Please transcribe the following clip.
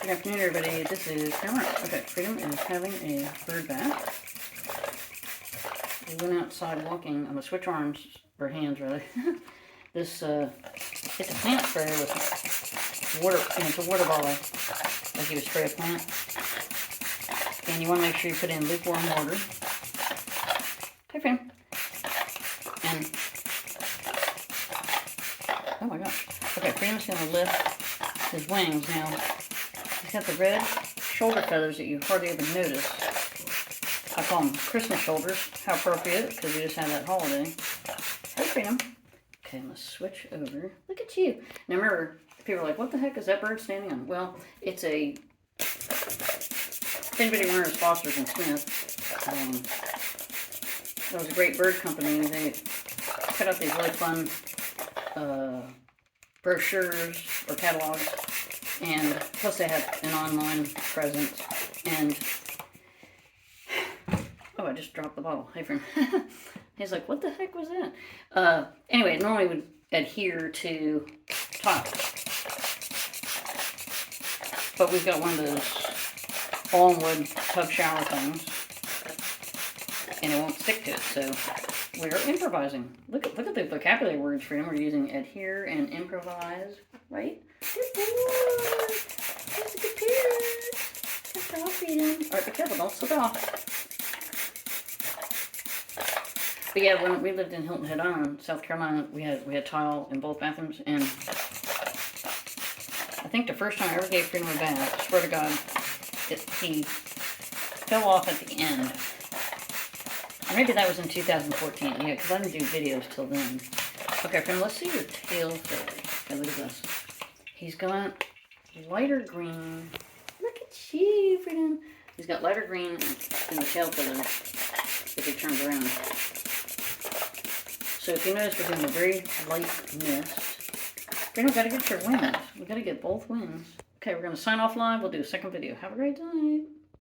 Good afternoon, everybody. This is Parrot. Okay, Freedom is having a bird bath. We went outside walking. I'm gonna switch arms, or hands, rather. This, it's a plant sprayer with water, and it's a water bottle, like you would spray a plant. And you want to make sure you put in lukewarm water. Hey, Freedom. And, oh my gosh. Okay, Freedom's gonna lift his wings now. He's got the red shoulder feathers that you hardly ever notice. I call them Christmas shoulders. How appropriate, because we just had that holiday. Hey, Freedom. Okay, I'm going to switch over. Look at you. Now remember, people are like, what the heck is that bird standing on? Well, it's a... If anybody remembers Foster's and Smith, that was a great bird company. They put out these really fun brochures or catalogs. And plus they have an online presence. And, oh, I just dropped the bottle. Hey, friend. He's like, what the heck was that? Anyway, it normally would adhere to top. But we've got one of those all-wood tub shower things. And it won't stick to it, so we're improvising. Look at the vocabulary words for him. We're using adhere and improvise, right? Good boy! That's a good parrot! Good job, Freedom. Alright, be careful, don't slip it off. But yeah, when we lived in Hilton Head Island, South Carolina, we had tile in both bathrooms, and I think the first time I ever gave Freedom a bath, swear to God, he fell off at the end. Or maybe that was in 2014, yeah, because I didn't do videos till then. Okay, Freedom, let's see your tail feathers. Okay, look at this. He's got lighter green. Look at you, Freedom. He's got lighter green in the tail feathers if he turns around. So if you notice, we're doing a very light mist. Freedom, we've got to get your wings. We've got to get both wings. Okay, we're going to sign off live. We'll do a second video. Have a great night.